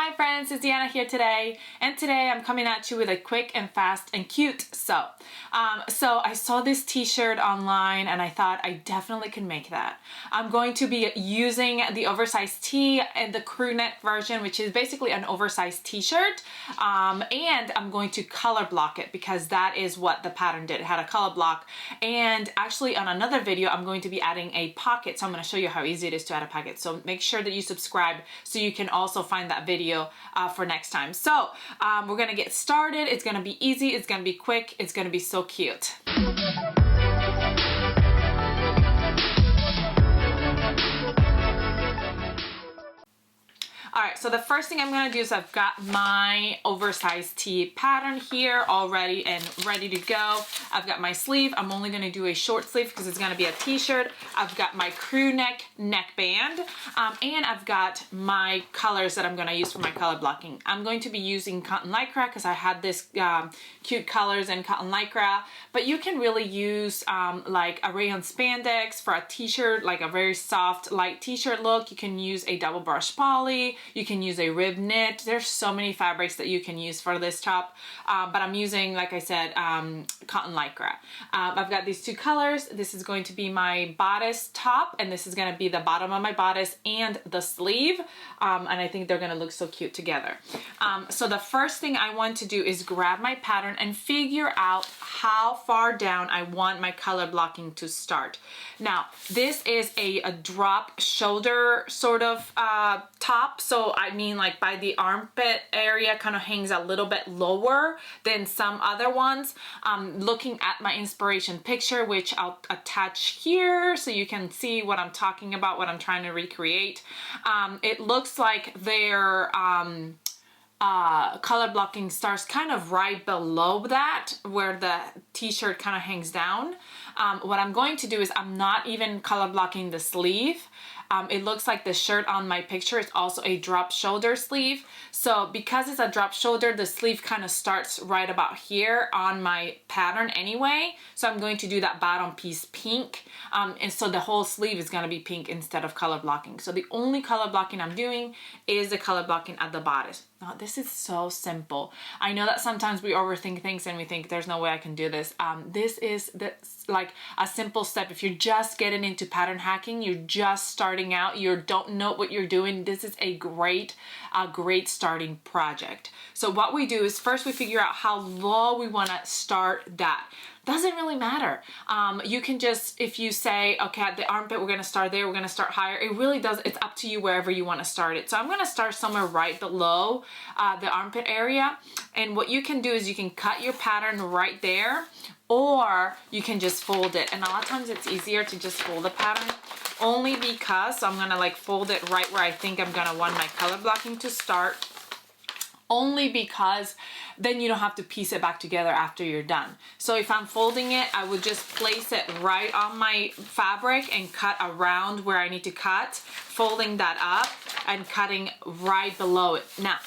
Hi friends, it's Deanna here today, and today I'm coming at you with a quick and fast and cute sew. So I saw this t-shirt online and I thought I definitely can make that. I'm going to be using the oversized tee and the crew neck version, which is basically an oversized t-shirt, and I'm going to color block it because that is what the pattern did. It had a color block, and actually on another video I'm going to be adding a pocket, so I'm going to show you how easy it is to add a pocket. So make sure that you subscribe so you can also find that video for next time. So we're gonna get started. It's gonna be easy, it's gonna be quick, it's gonna be so cute. Alright, so the first thing I'm going to do is I've got my oversized tee pattern here all ready and ready to go. I've got my sleeve. I'm only going to do a short sleeve because it's going to be a t-shirt. I've got my crew neck neckband, and I've got my colors that I'm going to use for my color blocking. I'm going to be using cotton lycra because I had this cute colors in cotton lycra, but you can really use like a rayon spandex for a t-shirt, like a very soft light t-shirt look. You can use a double brush poly. You can use a rib knit. There's so many fabrics that you can use for this top, but I'm using, like I said, cotton lycra. I've got these two colors. This is going to be my bodice top, and this is going to be the bottom of my bodice and the sleeve, and I think they're going to look so cute together. So the first thing I want to do is grab my pattern and figure out how far down I want my color blocking to start. Now, this is a drop shoulder sort of top, so I mean like by the armpit area, kind of hangs a little bit lower than some other ones. Looking at my inspiration picture, which I'll attach here so you can see what I'm talking about, what I'm trying to recreate. It looks like their color blocking starts kind of right below that, where the t-shirt kind of hangs down. What I'm going to do is I'm not even color blocking the sleeve. It looks like the shirt on my picture is also a drop shoulder sleeve. So because it's a drop shoulder, the sleeve kind of starts right about here on my pattern anyway. So I'm going to do that bottom piece pink. And so the whole sleeve is going to be pink instead of color blocking. So the only color blocking I'm doing is the color blocking at the bodice. Now, this is so simple. I know that sometimes we overthink things and we think there's no way I can do this. This is like a simple step. If you're just getting into pattern hacking, you're just starting out, you don't know what you're doing, this is a great starting project. So what we do is first we figure out how low we want to start that. Doesn't really matter. You can just, if you say, okay, at the armpit, we're going to start there, we're going to start higher. It really does, it's up to you wherever you want to start it. So I'm going to start somewhere right below the armpit area. And what you can do is you can cut your pattern right there, or you can just fold it. And a lot of times it's easier to just fold the pattern, only because I'm going to like fold it right where I think I'm going to want my color blocking to start. Only because then you don't have to piece it back together after you're done. So if I'm folding it, I would just place it right on my fabric and cut around where I need to cut, folding that up and cutting right below it. Now,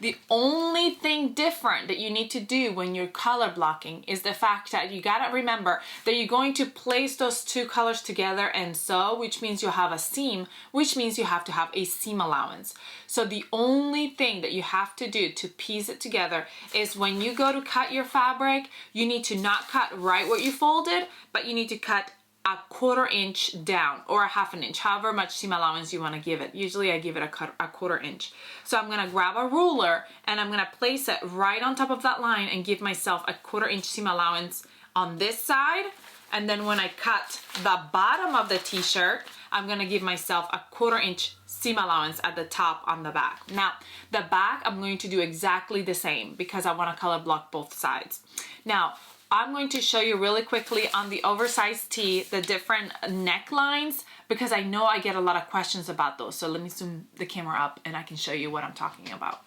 the only thing different that you need to do when you're color blocking is the fact that you gotta remember that you're going to place those two colors together and sew, which means you'll have a seam, which means you have to have a seam allowance. So the only thing that you have to do to piece it together is when you go to cut your fabric, you need to not cut right where you folded, but you need to cut a 1/4 inch down or a 1/2 inch, however much seam allowance you want to give it. Usually I give it a 1/4 inch. So I'm going to grab a ruler and I'm going to place it right on top of that line and give myself a 1/4 inch seam allowance on this side. And then when I cut the bottom of the t-shirt, I'm going to give myself a 1/4 inch seam allowance at the top on the back. Now, the back I'm going to do exactly the same because I want to color block both sides. Now, I'm going to show you really quickly on the oversized tee the different necklines because I know I get a lot of questions about those. So let me zoom the camera up and I can show you what I'm talking about.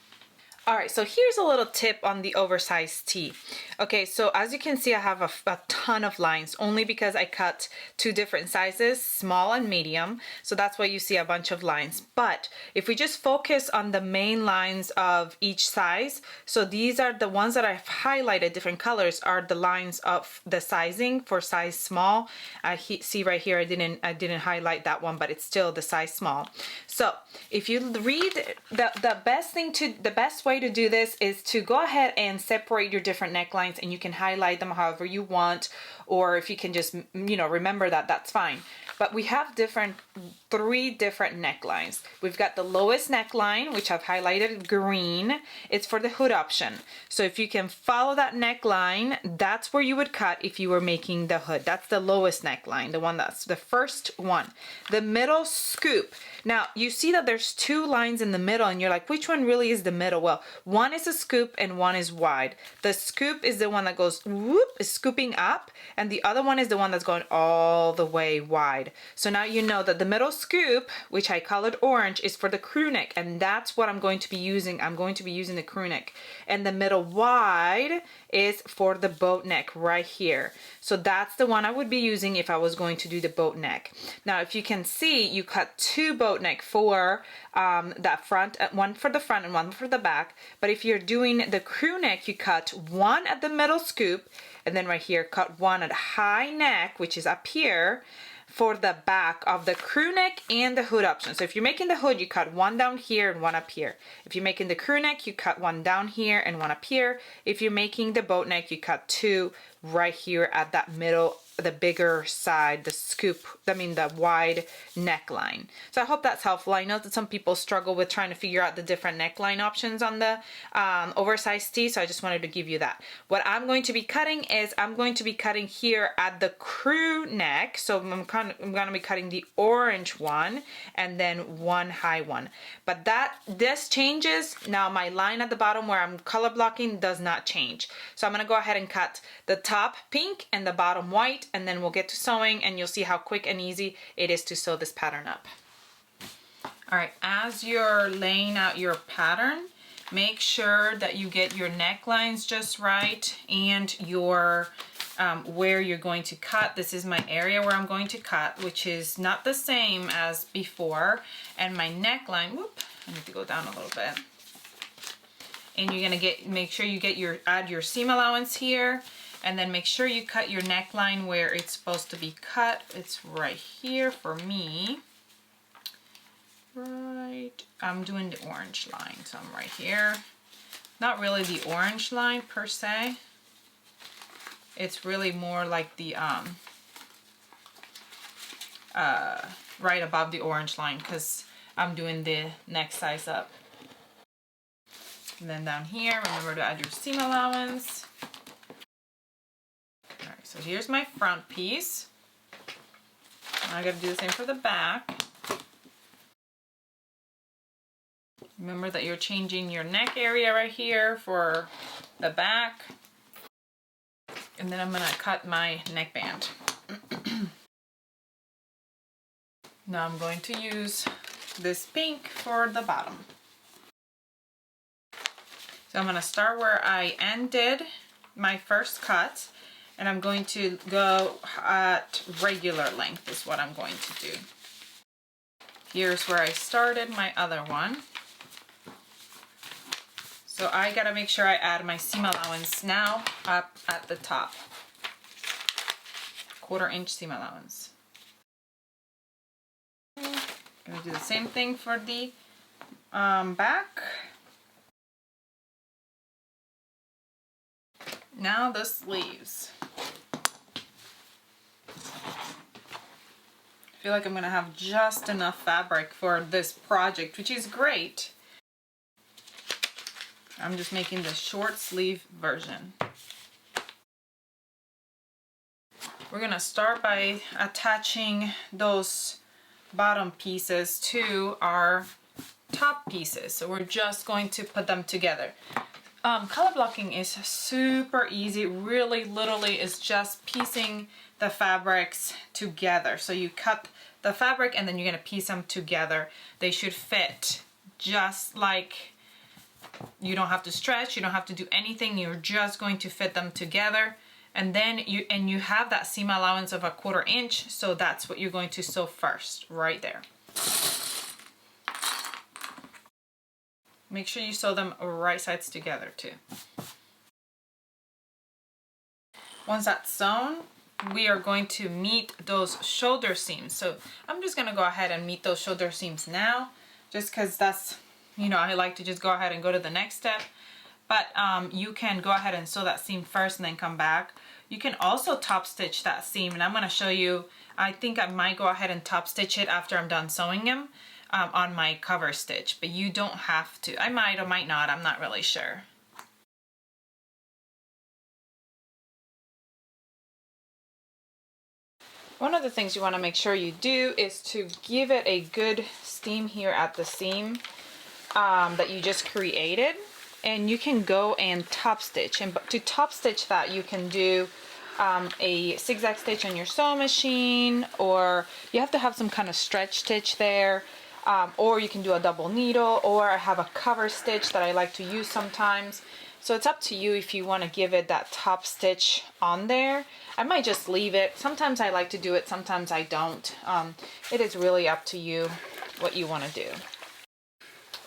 All right, so here's a little tip on the oversized tee. Okay, so as you can see, I have a ton of lines only because I cut two different sizes, small and medium. So that's why you see a bunch of lines. But if we just focus on the main lines of each size, so these are the ones that I've highlighted different colors are the lines of the sizing for size small. See right here, I didn't highlight that one, but it's still the size small. So if you read the best way to do this is to go ahead and separate your different necklines, and you can highlight them however you want, or if you can just, you know, remember that, that's fine. But we have three different necklines. We've got the lowest neckline, which I've highlighted green. It's for the hood option. So if you can follow that neckline, that's where you would cut if you were making the hood. That's the lowest neckline, the one that's the first one. The middle scoop. Now you see that there's two lines in the middle and you're like, which one really is the middle? Well, one is a scoop and one is wide. The scoop is the one that goes whoop, is scooping up, and the other one is the one that's going all the way wide. So now you know that the middle scoop, which I colored orange, is for the crew neck, and that's what I'm going to be using. I'm going to be using the crew neck. And the middle wide is for the boat neck right here. So that's the one I would be using if I was going to do the boat neck. Now, if you can see, you cut two boat neck for that front, one for the front and one for the back. But if you're doing the crew neck, you cut one at the middle scoop, and then right here, cut one at high neck, which is up here, for the back of the crew neck and the hood option. So if you're making the hood, you cut one down here and one up here. If you're making the crew neck, you cut one down here and one up here. If you're making the boat neck, you cut two right here at that middle, the bigger side, the scoop, the wide neckline. So I hope that's helpful. I know that some people struggle with trying to figure out the different neckline options on the oversized tee, so I just wanted to give you that. What I'm going to be cutting is I'm going to be cutting here at the crew neck. So I'm going to be cutting the orange one and then one high one. But this changes. Now my line at the bottom where I'm color blocking does not change. So I'm going to go ahead and cut the top pink and the bottom white, and then we'll get to sewing and you'll see how quick and easy it is to sew this pattern up. All right, as you're laying out your pattern, make sure that you get your necklines just right and your where you're going to cut. This is my area where I'm going to cut, which is not the same as before. And my neckline, whoop, I need to go down a little bit. And you're gonna make sure you add your seam allowance here, and then make sure you cut your neckline where it's supposed to be cut. It's right here for me. Right, I'm doing the orange line, so I'm right here. Not really the orange line per se. It's really more like the right above the orange line, because I'm doing the neck size up. And then down here, remember to add your seam allowance. All right, so here's my front piece. Now I gotta do the same for the back. Remember that you're changing your neck area right here for the back. And then I'm gonna cut my neckband. Now I'm going to use this pink for the bottom. So I'm gonna start where I ended my first cut, and I'm going to go at regular length is what I'm going to do. Here's where I started my other one. So I gotta make sure I add my seam allowance now up at the top. 1/4 inch seam allowance. Gonna do the same thing for the back. Now the sleeves. I feel like I'm gonna have just enough fabric for this project, which is great. I'm just making the short sleeve version. We're gonna start by attaching those bottom pieces to our top pieces. So we're just going to put them together. Color blocking is super easy. Really, literally is just piecing the fabrics together. So you cut the fabric and then you're gonna piece them together. They should fit just like You don't have to stretch, you don't have to do anything, you're just going to fit them together. And then you have that seam allowance of 1/4 inch, so that's what you're going to sew first, right there. Make sure you sew them right sides together too. Once that's sewn, we are going to meet those shoulder seams. So I'm just gonna go ahead and meet those shoulder seams now, just because that's, you know, I like to just go ahead and go to the next step. But you can go ahead and sew that seam first and then come back. You can also top stitch that seam, and I'm gonna show you, I think I might go ahead and top stitch it after I'm done sewing them on my cover stitch, but you don't have to. I might or might not, I'm not really sure. One of the things you want to make sure you do is to give it a good steam here at the seam that you just created, and you can go and top stitch. And to top stitch that, you can do a zigzag stitch on your sewing machine, or you have to have some kind of stretch stitch there, or you can do a double needle, or I have a cover stitch that I like to use sometimes. So it's up to you if you want to give it that top stitch on there. I might just leave it. Sometimes I like to do it, sometimes I don't. It is really up to you what you want to do.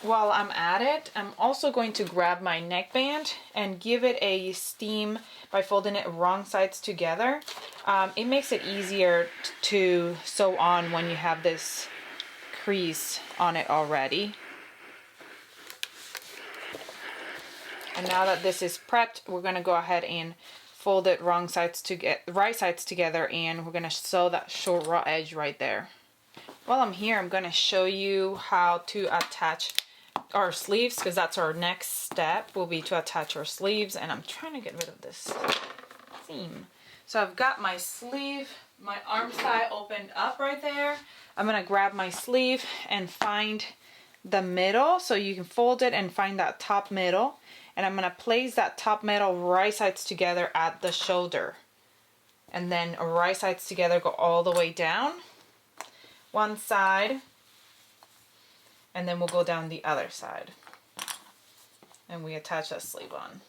While I'm at it, I'm also going to grab my neckband and give it a steam by folding it wrong sides together. It makes it easier to sew on when you have this crease on it already. And now that this is prepped, we're going to go ahead and fold it right sides together, and we're going to sew that short raw edge right there. While I'm here, I'm going to show you how to attach our sleeves, because that's our next step, will be to attach our sleeves. And I'm trying to get rid of this seam. So I've got my sleeve, my arm side opened up right there. I'm going to grab my sleeve and find the middle, so you can fold it and find that top middle. And I'm going to place that top middle right sides together at the shoulder. And then right sides together, go all the way down one side. And then we'll go down the other side. And we attach that sleeve on.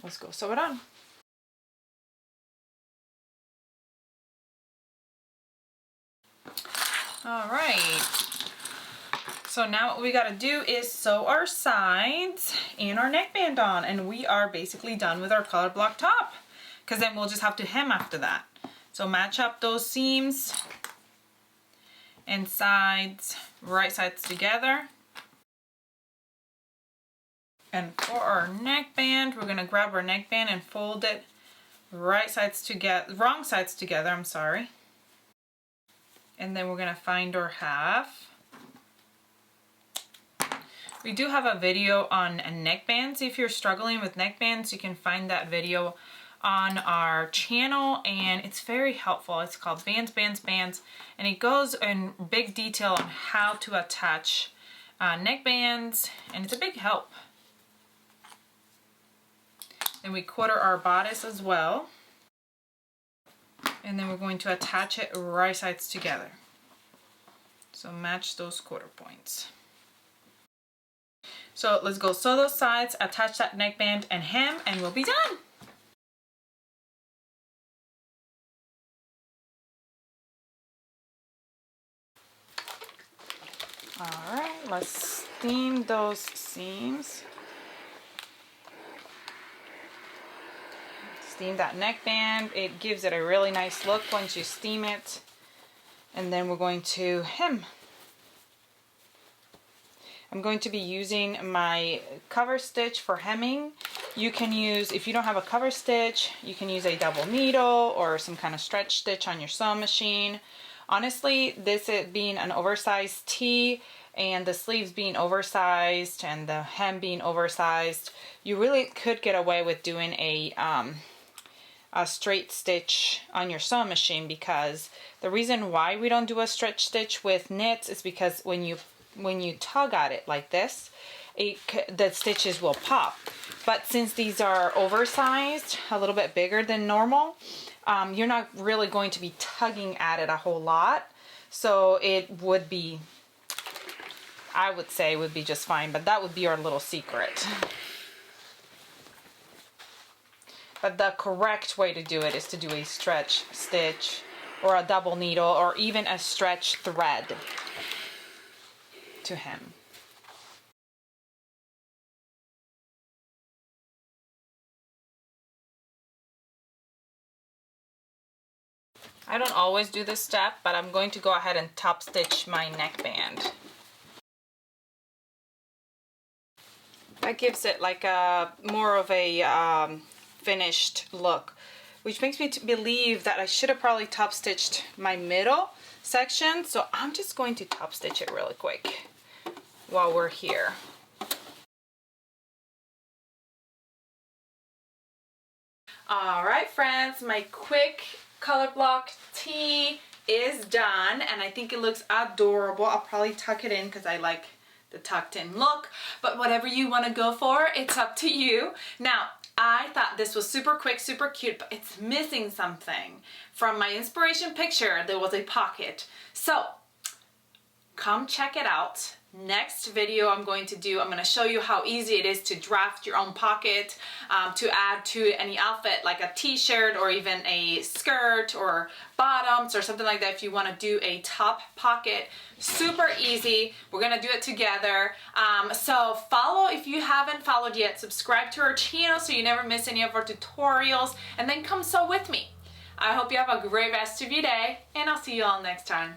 Let's go sew it on. All right. So now what we got to do is sew our sides and our neckband on, and we are basically done with our color block top, because then we'll just have to hem after that. So match up those seams and sides, right sides together. And for our neckband, we're going to grab our neckband and fold it wrong sides together, I'm sorry. And then we're going to find our half. We do have a video on neckbands. If you're struggling with neckbands, you can find that video on our channel, and it's very helpful. It's called Bands, Bands, Bands, and it goes in big detail on how to attach neckbands, and it's a big help. Then we quarter our bodice as well, and then we're going to attach it right sides together. So match those quarter points. So let's go sew those sides, attach that neckband, and hem, and we'll be done. All right, let's steam those seams. Steam that neckband. It gives it a really nice look once you steam it. And then we're going to hem. I'm going to be using my cover stitch for hemming. You can use, if you don't have a cover stitch, you can use a double needle or some kind of stretch stitch on your sewing machine. Honestly, this being an oversized tee and the sleeves being oversized and the hem being oversized, you really could get away with doing a straight stitch on your sewing machine, because the reason why we don't do a stretch stitch with knits is because when you tug at it like this, the stitches will pop. But since these are oversized, a little bit bigger than normal, you're not really going to be tugging at it a whole lot. So it would be I would say would be just fine, but that would be our little secret. But the correct way to do it is to do a stretch stitch or a double needle or even a stretch thread to hem. I don't always do this step, but I'm going to go ahead and top stitch my neckband. That gives it like a more of a finished look, which makes me believe that I should have probably top stitched my middle section. So I'm just going to top stitch it really quick while we're here. All right, friends, my quick color block tee is done, and I think it looks adorable. I'll probably tuck it in because I like the tucked in look, but whatever you want to go for, it's up to you. Now, I thought this was super quick, super cute, but it's missing something. From my inspiration picture, there was a pocket. So come check it out. Next video I'm going to show you how easy it is to draft your own pocket to add to any outfit, like a t-shirt or even a skirt or bottoms or something like that. If you want to do a top pocket, super easy. We're gonna do it together. So follow if you haven't followed yet. Subscribe to our channel so you never miss any of our tutorials, and then come sew with me. I hope you have a great rest of your day, and I'll see you all next time.